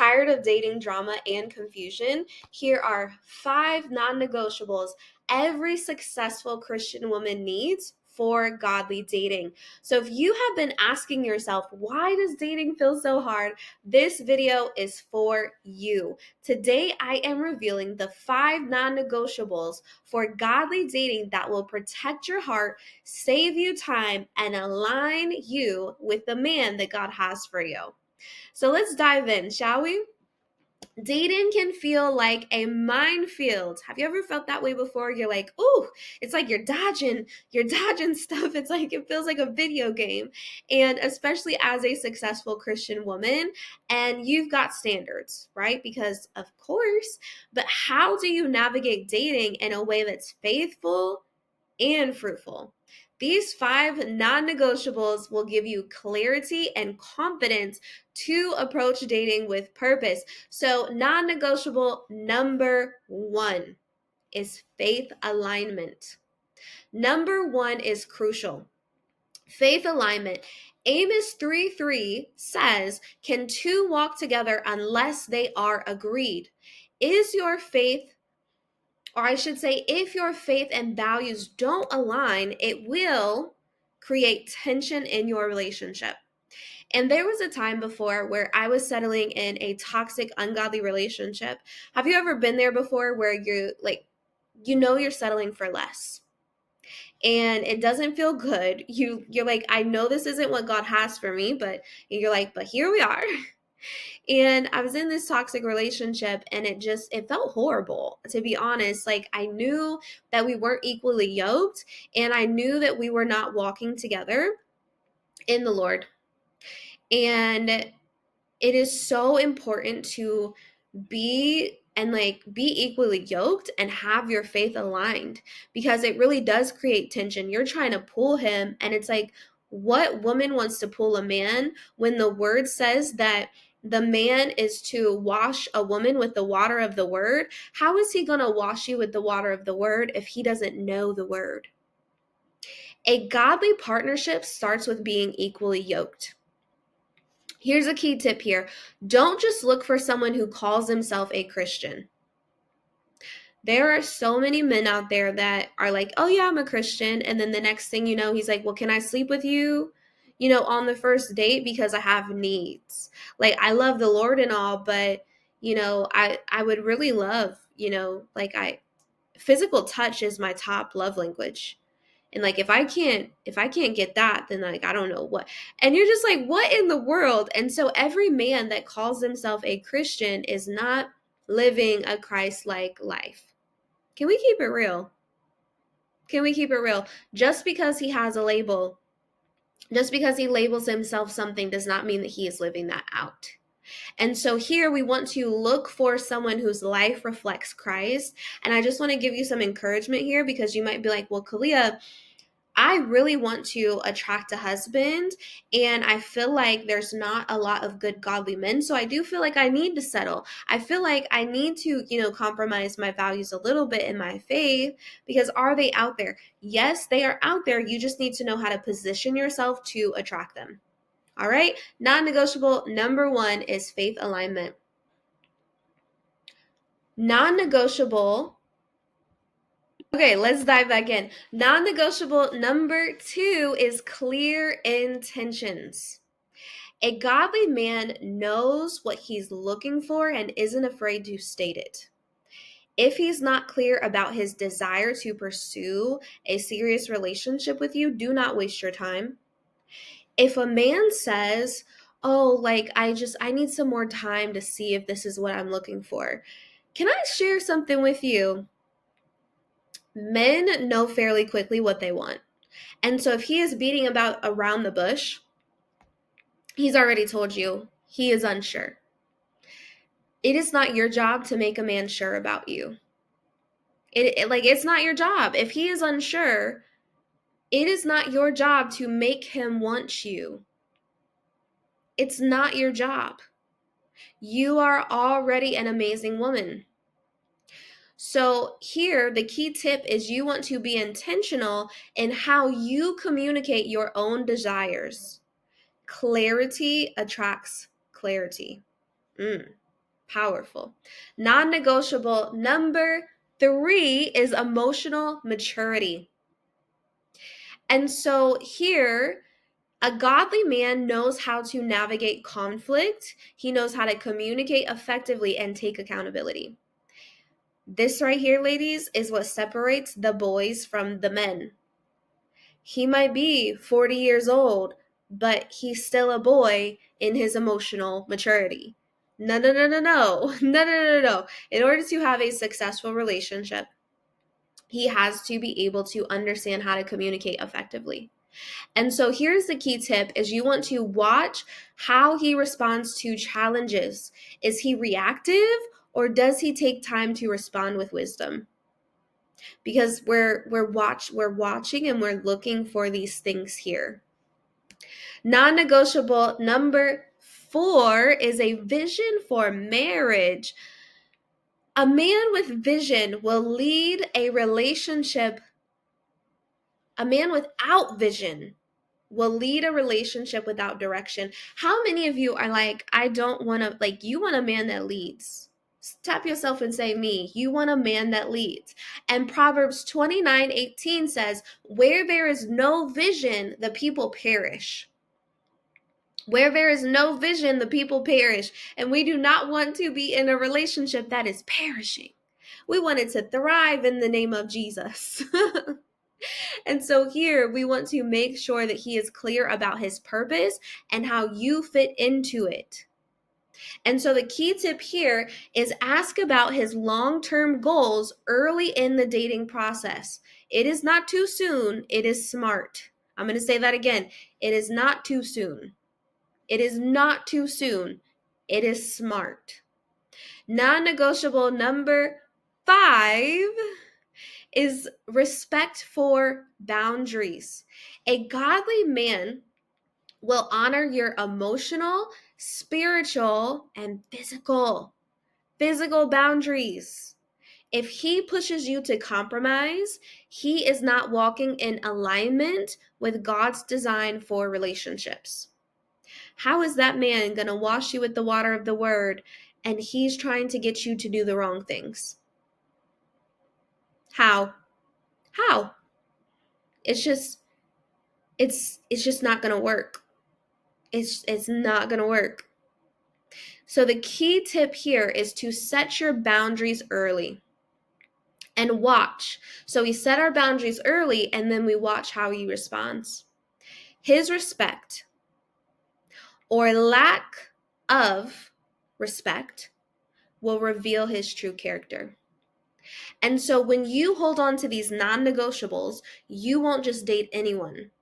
Tired of dating drama and confusion? Here are 5 non-negotiables every successful Christian woman needs for godly dating. So if you have been asking yourself, why does dating feel so hard? This video is for you. Today, I am revealing the 5 non-negotiables for godly dating that will protect your heart, save you time, and align you with the man that God has for you. So let's dive in, shall we? Dating can feel like a minefield. Have you ever felt that way before? You're like, ooh, it's like you're dodging stuff. It's like it feels like a video game. And especially as a successful Christian woman, and you've got standards, right? Because of course, but how do you navigate dating in a way that's faithful and fruitful? These 5 non-negotiables will give you clarity and confidence to approach dating with purpose. So, non-negotiable number 1 is faith alignment. Number 1 is crucial. Faith alignment. Amos 3:3 says, "Can two walk together unless they are agreed?" Is your faith, or I should say, if your faith and values don't align, it will create tension in your relationship. And there was a time before where I was settling in a toxic, ungodly relationship. Have you ever been there before where you're like, you're settling for less? And it doesn't feel good. You're like, I know this isn't what God has for me, but you're like, but here we are. And I was in this toxic relationship and it felt horrible, to be honest. Like, I knew that we weren't equally yoked and I knew that we were not walking together in the Lord. And it is so important to be equally yoked and have your faith aligned, because it really does create tension. You're trying to pull him, and it's like, what woman wants to pull a man when the word says that the man is to wash a woman with the water of the word? How is he going to wash you with the water of the word if he doesn't know the word? A godly partnership starts with being equally yoked. Here's a key tip here. Don't just look for someone who calls himself a Christian. There are so many men out there that are like, oh yeah, I'm a Christian. And then the next thing you know, he's like, well, can I sleep with you, on the first date because I have needs? Like, I love the Lord and all, but, I would really love, physical touch is my top love language. And like, if I can't get that, then like, I don't know what. And you're just like, what in the world? And so every man that calls himself a Christian is not living a Christ-like life. Can we keep it real? Can we keep it real? Just because he has a label, just because he labels himself something, does not mean that he is living that out. And so here we want to look for someone whose life reflects Christ. And I just want to give you some encouragement here, because you might be like, well, Kalia, I really want to attract a husband, and I feel like there's not a lot of good godly men. So I do feel like I need to settle. I feel like I need to, compromise my values a little bit in my faith, because are they out there? Yes, they are out there. You just need to know how to position yourself to attract them. All right. Non-negotiable number 1 is faith alignment. Non-negotiable. Okay, let's dive back in. Non-negotiable number 2 is clear intentions. A godly man knows what he's looking for and isn't afraid to state it. If he's not clear about his desire to pursue a serious relationship with you, do not waste your time. If a man says, oh, like, I need some more time to see if this is what I'm looking for, can I share something with you? Men know fairly quickly what they want. And so if he is beating about around the bush, he's already told you he is unsure. It is not your job to make a man sure about you. It's not your job. If he is unsure, it is not your job to make him want you. It's not your job. You are already an amazing woman. So here, the key tip is you want to be intentional in how you communicate your own desires. Clarity attracts clarity. Powerful. Non-negotiable number 3 is emotional maturity. And so here, a godly man knows how to navigate conflict. He knows how to communicate effectively and take accountability. This right here, ladies, is what separates the boys from the men. He might be 40 years old, but he's still a boy in his emotional maturity. No, no, no, no, no. No, no, no, no. In order to have a successful relationship, he has to be able to understand how to communicate effectively. And so here's the key tip is you want to watch how he responds to challenges. Is he reactive or does he take time to respond with wisdom? Because we're watching and we're looking for these things here. Non-negotiable number 4 is a vision for marriage. A man with vision will lead a relationship. A man without vision will lead a relationship without direction. How many of you are like, I don't want to, like, you want a man that leads? Tap yourself and say, me. You want a man that leads. And Proverbs 29:18 says, where there is no vision, the people perish. Where there is no vision, the people perish. And we do not want to be in a relationship that is perishing. We want it to thrive in the name of Jesus. And so here we want to make sure that he is clear about his purpose and how you fit into it. And so the key tip here is ask about his long-term goals early in the dating process. It is not too soon. It is smart. I'm going to say that again. It is not too soon. It is not too soon. It is smart. Non-negotiable number 5 is respect for boundaries. A godly man will honor your emotional, spiritual, and physical boundaries. If he pushes you to compromise, he is not walking in alignment with God's design for relationships. How is that man going to wash you with the water of the word and he's trying to get you to do the wrong things? How? It's just not going to work. It's not going to work. So the key tip here is to set your boundaries early and watch. So we set our boundaries early and then we watch how he responds. His respect or lack of respect will reveal his true character. And so when you hold on to these non-negotiables, you won't just date anyone.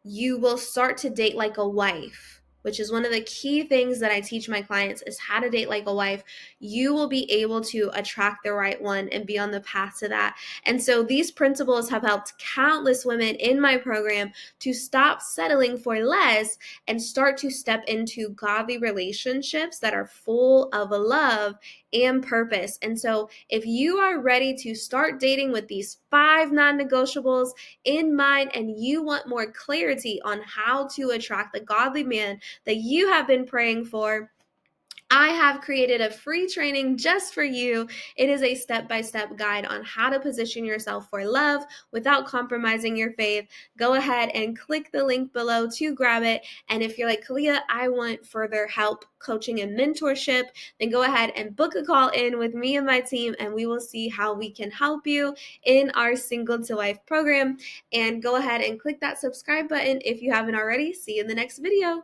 You will start to date like a wife, which is one of the key things that I teach my clients is how to date like a wife. You will be able to attract the right one and be on the path to that. And so these principles have helped countless women in my program to stop settling for less and start to step into godly relationships that are full of love and purpose. And so if you are ready to start dating with these 5 non-negotiables in mind and you want more clarity on how to attract the godly man that you have been praying for, I have created a free training just for you. It is a step-by-step guide on how to position yourself for love without compromising your faith. Go ahead and click the link below to grab it. And if you're like, Kalia, I want further help, coaching, and mentorship, then go ahead and book a call in with me and my team, and we will see how we can help you in our Single to Life program. And go ahead and click that subscribe button if you haven't already. See you in the next video.